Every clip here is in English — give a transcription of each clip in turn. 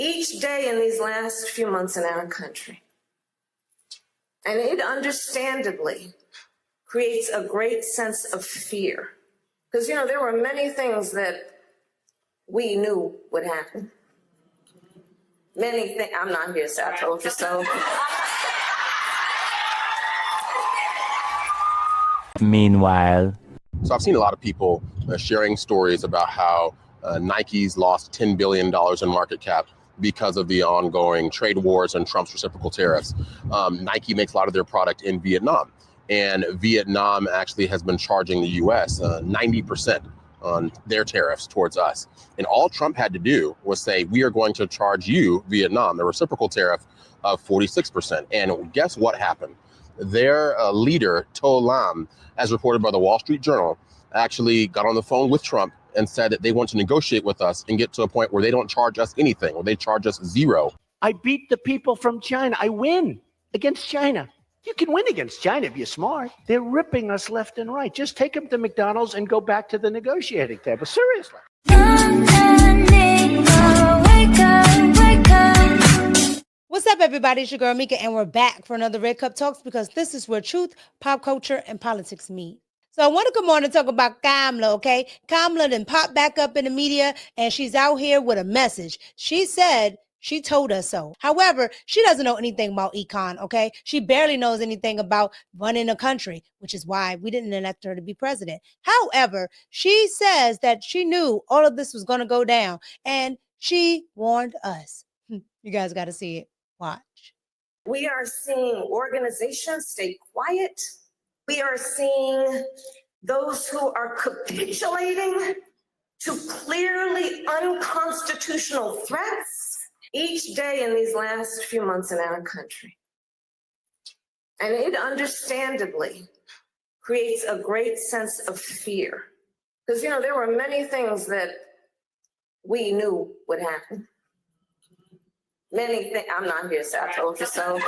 each day in these last few months in our country. And it understandably creates a great sense of fear. Because, there were many things that we knew would happen. Many things. I'm not here, so I told you so. Meanwhile. So I've seen a lot of people sharing stories about how Nike's lost $10 billion in market cap because of the ongoing trade wars and Trump's reciprocal tariffs. Nike makes a lot of their product in Vietnam, and Vietnam actually has been charging the U.S. 90% on their tariffs towards us. And all Trump had to do was say, we are going to charge you, Vietnam, the reciprocal tariff of 46%. And guess what happened? Their leader, To Lam, as reported by the Wall Street Journal, actually got on the phone with Trump and said that they want to negotiate with us and get to a point where they don't charge us anything, or they charge us zero. I beat the people from China. I win against China. You can win against China if you're smart. They're ripping us left and right. Just take them to McDonald's and go back to the negotiating table. Seriously. What's up, everybody? It's your girl, Mika, and we're back for another Red Cup Talks, because this is where truth, pop culture, and politics meet. So I want to come on and talk about Kamala, okay? Kamala then popped back up in the media, and she's out here with a message. She said she told us so. However, she doesn't know anything about econ, okay? She barely knows anything about running a country, which is why we didn't elect her to be president. However, she says that she knew all of this was going to go down, and she warned us. You guys got to see it. Watch. We are seeing organizations stay quiet. We are seeing those who are capitulating to clearly unconstitutional threats each day in these last few months in our country. And it understandably creates a great sense of fear. Because, there were many things that we knew would happen. Many things. I'm not here, so I told you so.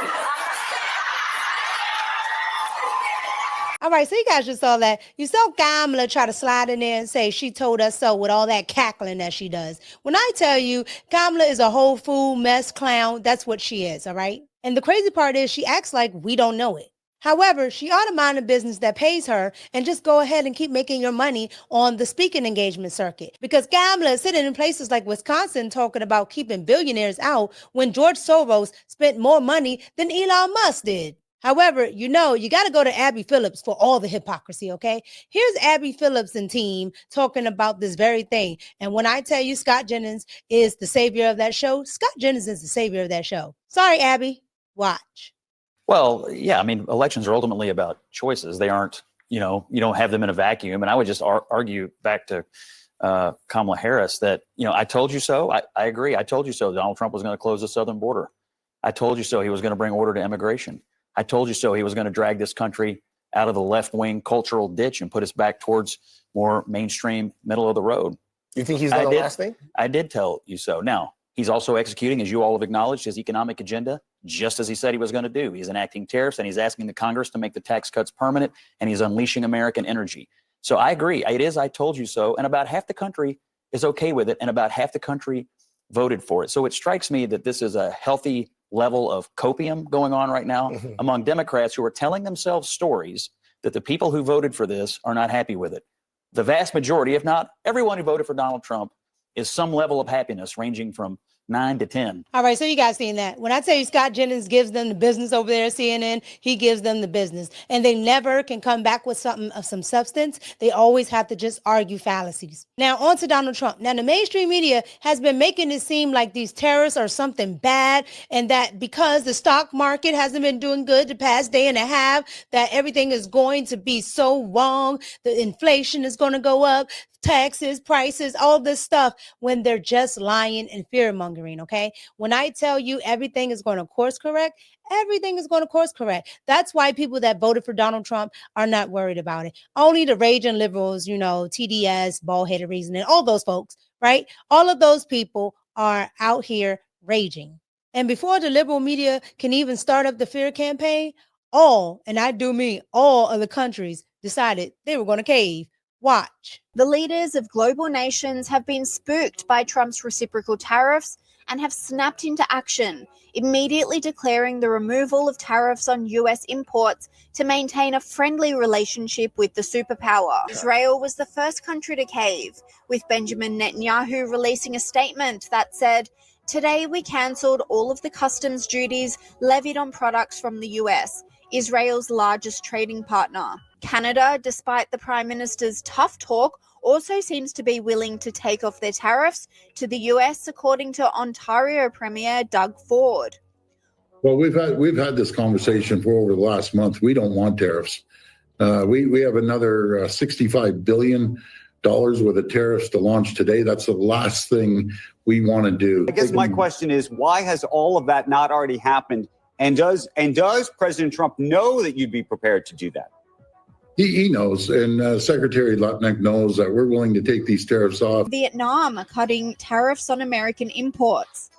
All right, so you guys just saw that. You saw Kamala try to slide in there and say she told us so with all that cackling that she does. When I tell you Kamala is a whole fool, mess, clown, that's what she is, all right? And the crazy part is she acts like we don't know it. However, she ought to mind a business that pays her and just go ahead and keep making your money on the speaking engagement circuit. Because Kamala is sitting in places like Wisconsin talking about keeping billionaires out when George Soros spent more money than Elon Musk did. However, you got to go to Abby Phillips for all the hypocrisy, okay? Here's Abby Phillips and team talking about this very thing. And when I tell you Scott Jennings is the savior of that show, Scott Jennings is the savior of that show. Sorry, Abby. Watch. Well, yeah, I mean, elections are ultimately about choices. They aren't, you don't have them in a vacuum. And I would just argue back to Kamala Harris that, I told you so. I agree. I told you so. Donald Trump was going to close the southern border. I told you so. He was going to bring order to immigration. I told you so. He was going to drag this country out of the left-wing cultural ditch and put us back towards more mainstream, middle of the road. You think he's going to last thing? I did tell you so. Now, he's also executing, as you all have acknowledged, his economic agenda, just as he said he was going to do. He's enacting tariffs, and he's asking the Congress to make the tax cuts permanent, and he's unleashing American energy. So I agree. It is I told you so. And about half the country is okay with it, and about half the country voted for it. So it strikes me that this is a healthy level of copium going on right now among Democrats who are telling themselves stories that the people who voted for this are not happy with it. The vast majority, if not everyone who voted for Donald Trump, is some level of happiness ranging from 9 to 10. All right, so you guys seen that. When I tell you Scott Jennings gives them the business over there at CNN, he gives them the business. And they never can come back with something of some substance. They always have to just argue fallacies. Now, on to Donald Trump. Now, the mainstream media has been making it seem like these tariffs are something bad, and that because the stock market hasn't been doing good the past day and a half, that everything is going to be so wrong. The inflation is going to go up. Taxes, prices, all this stuff, when they're just lying and fear-mongering, okay? When I tell you everything is going to course correct, everything is going to course correct. That's why people that voted for Donald Trump are not worried about it. Only the raging liberals, TDS, bald-headed reasoning, all those folks, right? All of those people are out here raging. And before the liberal media can even start up the fear campaign, all of the countries decided they were going to cave. Watch. The leaders of global nations have been spooked by Trump's reciprocal tariffs and have snapped into action, immediately declaring the removal of tariffs on US imports to maintain a friendly relationship with the superpower. Israel was the first country to cave, with Benjamin Netanyahu releasing a statement that said, "Today we cancelled all of the customs duties levied on products from the US, Israel's largest trading partner." Canada, despite the Prime Minister's tough talk, also seems to be willing to take off their tariffs to the US, according to Ontario Premier Doug Ford. Well, we've had this conversation for over the last month. We don't want tariffs. We have another $65 billion worth of tariffs to launch today. That's the last thing we want to do. I guess my question is, why has all of that not already happened? And does President Trump know that you'd be prepared to do that? He knows, and Secretary Lutnick knows that we're willing to take these tariffs off. Vietnam are cutting tariffs on American imports.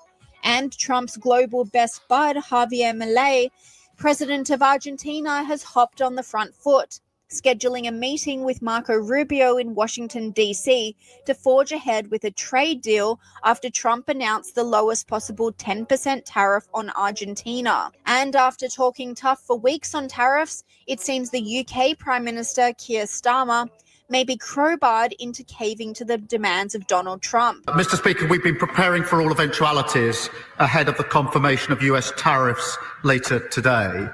And Trump's global best bud, Javier Milei, president of Argentina, has hopped on the front foot, scheduling a meeting with Marco Rubio in Washington, D.C. to forge ahead with a trade deal after Trump announced the lowest possible 10% tariff on Argentina. And after talking tough for weeks on tariffs, it seems the UK Prime Minister Keir Starmer may be crowbarred into caving to the demands of Donald Trump. Mr. Speaker, we've been preparing for all eventualities ahead of the confirmation of US tariffs later today.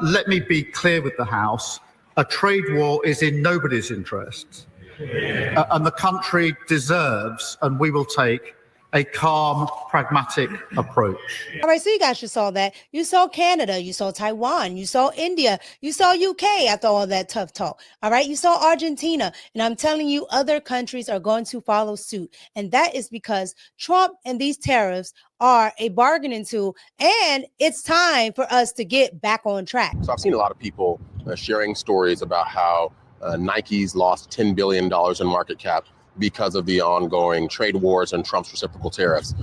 Let me be clear with the House. A trade war is in nobody's interests, and the country deserves, and we will take, a calm, pragmatic approach. All right, so you guys just saw that. You saw Canada, you saw Taiwan, you saw India, you saw UK after all that tough talk. All right, you saw Argentina, and I'm telling you, other countries are going to follow suit. And that is because Trump and these tariffs are a bargaining tool, and it's time for us to get back on track. So I've seen a lot of people sharing stories about how Nike's lost $10 billion in market cap because of the ongoing trade wars and Trump's reciprocal tariffs.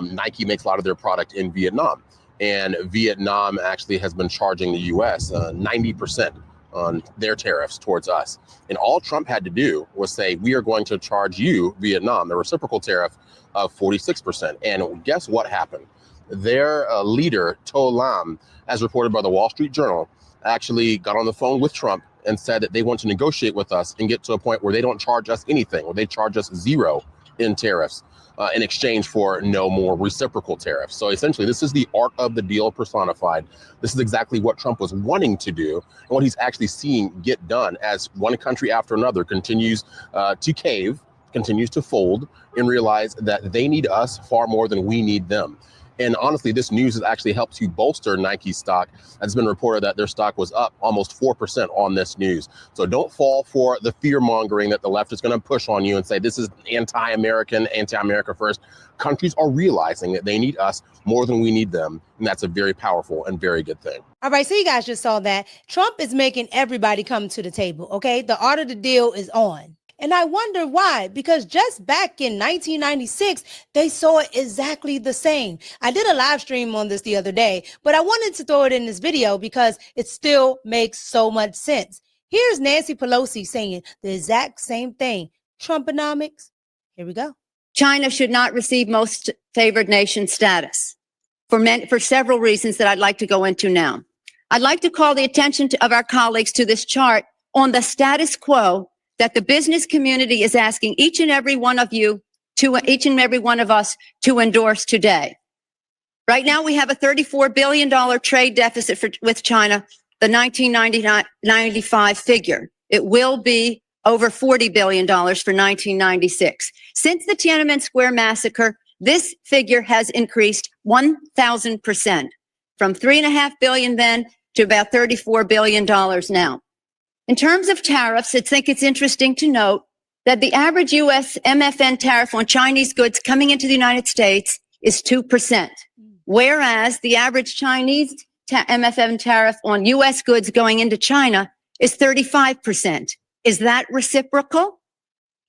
Nike makes a lot of their product in Vietnam, and Vietnam actually has been charging the US 90% on their tariffs towards us. And all Trump had to do was say, we are going to charge you, Vietnam, the reciprocal tariff of 46%. And guess what happened? Their leader, To Lam, as reported by the Wall Street Journal, actually got on the phone with Trump and said that they want to negotiate with us and get to a point where they don't charge us anything, where they charge us zero in tariffs in exchange for no more reciprocal tariffs. So essentially, this is the art of the deal personified. This is exactly what Trump was wanting to do and what he's actually seeing get done as one country after another continues to cave, continues to fold, and realize that they need us far more than we need them. And honestly, this news has actually helped to bolster Nike stock. It's been reported that their stock was up almost 4% on this news. So don't fall for the fear mongering that the left is going to push on you and say this is anti-American, anti-America first. Countries are realizing that they need us more than we need them. And that's a very powerful and very good thing. All right, so you guys just saw that. Trump is making everybody come to the table, okay? The art of the deal is on. And I wonder why, because just back in 1996, they saw it exactly the same. I did a live stream on this the other day, but I wanted to throw it in this video because it still makes so much sense. Here's Nancy Pelosi saying the exact same thing. Trumponomics. Here we go. China should not receive most favored nation status for several reasons that I'd like to go into now. I'd like to call the attention of our colleagues to this chart on the status quo that the business community is asking each and every one of us to endorse today. Right now, we have a $34 billion trade deficit with China, the 1995 figure. It will be over $40 billion for 1996. Since the Tiananmen Square massacre, this figure has increased 1,000%, from $3.5 billion then to about $34 billion now. In terms of tariffs, I think it's interesting to note that the average U.S. MFN tariff on Chinese goods coming into the United States is 2%, whereas the average Chinese MFN tariff on U.S. goods going into China is 35%. Is that reciprocal?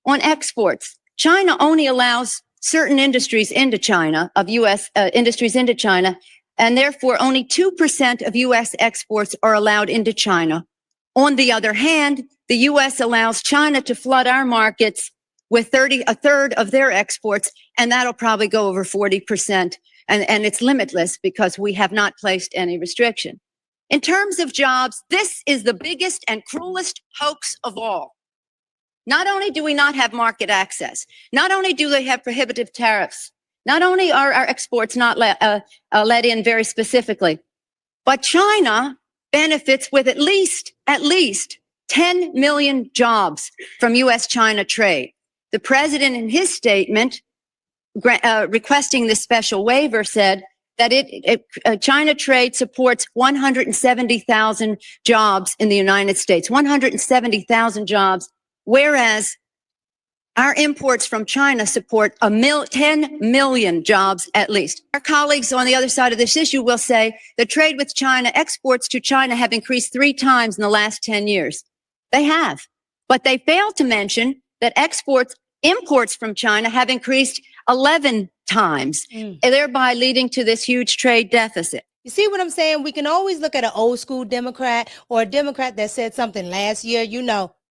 On exports, China only allows certain industries into China, of U.S. Industries into China, and therefore only 2% of U.S. exports are allowed into China. On the other hand, the U.S. allows China to flood our markets with a third of their exports, and that'll probably go over 40%. And it's limitless because we have not placed any restriction. In terms of jobs, this is the biggest and cruelest hoax of all. Not only do we not have market access, not only do they have prohibitive tariffs, not only are our exports not let in very specifically, but China benefits with at least 10 million jobs from U.S.-China trade. The president in his statement requesting this special waiver said that China trade supports 170,000 jobs in the United States, 170,000 jobs, whereas our imports from China support 10 million jobs at least. Our colleagues on the other side of this issue will say the trade with China, exports to China have increased 3 times in the last 10 years. They have, but they fail to mention that imports from China have increased 11 times, thereby leading to this huge trade deficit. You see what I'm saying? We can always look at an old school Democrat or a Democrat that said something last year,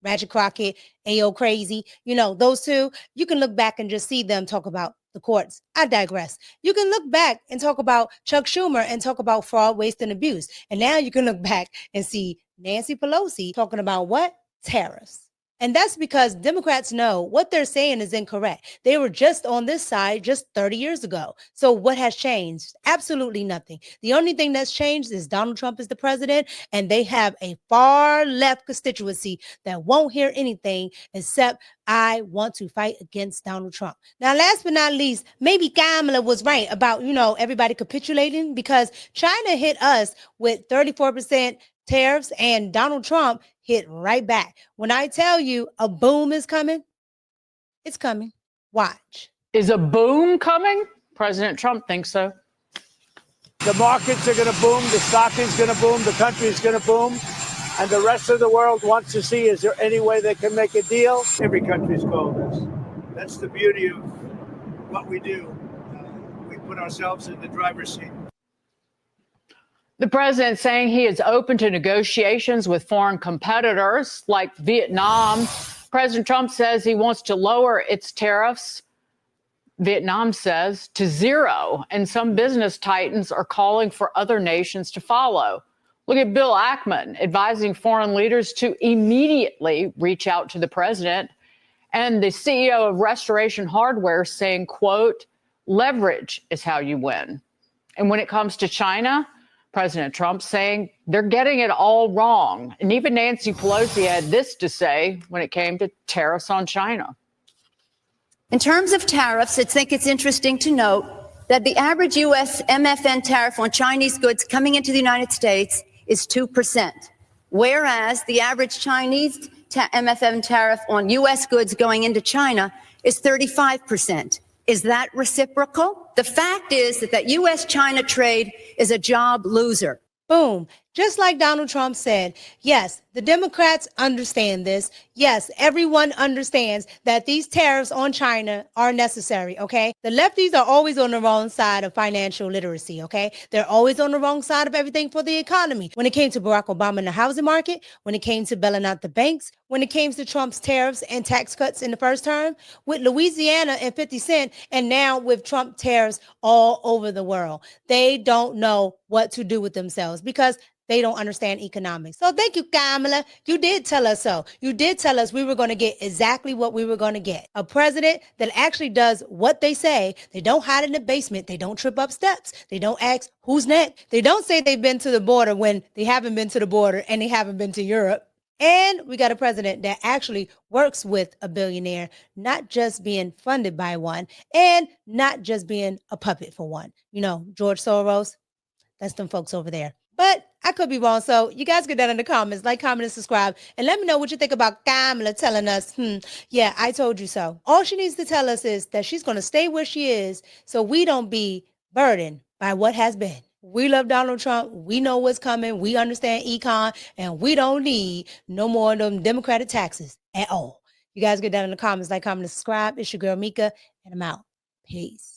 Magic Crockett, Ayo Crazy, those two. You can look back and just see them talk about the courts. I digress. You can look back and talk about Chuck Schumer and talk about fraud, waste, and abuse. And now you can look back and see Nancy Pelosi talking about what? Tariffs. And that's because Democrats know what they're saying is incorrect. They were just on this side just 30 years ago. So what has changed? Absolutely nothing. The only thing that's changed is Donald Trump is the president, and they have a far left constituency that won't hear anything except I want to fight against Donald Trump. Now, last but not least, maybe Kamala was right about, everybody capitulating, because China hit us with 34% tariffs and Donald Trump hit right back. When I tell you a boom is coming, it's coming. Watch. Is a boom coming? President Trump thinks so. The markets are going to boom. The stock is going to boom. The country is going to boom. And the rest of the world wants to see, is there any way they can make a deal? Every country's called us. That's the beauty of what we do. We put ourselves in the driver's seat. The president saying he is open to negotiations with foreign competitors like Vietnam. President Trump says he wants to lower its tariffs, Vietnam says, to 0. And some business titans are calling for other nations to follow. Look at Bill Ackman advising foreign leaders to immediately reach out to the president. And the CEO of Restoration Hardware saying, quote, leverage is how you win. And when it comes to China, President Trump saying they're getting it all wrong. And even Nancy Pelosi had this to say when it came to tariffs on China. In terms of tariffs, I think it's interesting to note that the average U.S. MFN tariff on Chinese goods coming into the United States is 2%, whereas the average Chinese MFN tariff on U.S. goods going into China is 35%. Is that reciprocal? The fact is that U.S.-China trade is a job loser. Boom. Just like Donald Trump said, yes, the Democrats understand this. Yes, everyone understands that these tariffs on China are necessary, okay? The lefties are always on the wrong side of financial literacy, okay? They're always on the wrong side of everything for the economy. When it came to Barack Obama and the housing market, when it came to bailing out the banks, when it came to Trump's tariffs and tax cuts in the first term, with Louisiana and 50 Cent, and now with Trump tariffs all over the world. They don't know what to do with themselves because they don't understand economics. So thank you, Kamala. You did tell us so. You did tell us we were going to get exactly what we were going to get. A president that actually does what they say. They don't hide in the basement. They don't trip up steps. They don't ask who's next. They don't say they've been to the border when they haven't been to the border and they haven't been to Europe. And we got a president that actually works with a billionaire, not just being funded by one and not just being a puppet for one. George Soros, that's them folks over there. But I could be wrong. So you guys get that in the comments, like, comment, and subscribe. And let me know what you think about Kamala telling us, yeah, I told you so. All she needs to tell us is that she's going to stay where she is so we don't be burdened by what has been. We love Donald Trump. We know what's coming. We understand econ. And we don't need no more of them Democratic taxes at all. You guys get that in the comments, like, comment, and subscribe. It's your girl, Mika, and I'm out. Peace.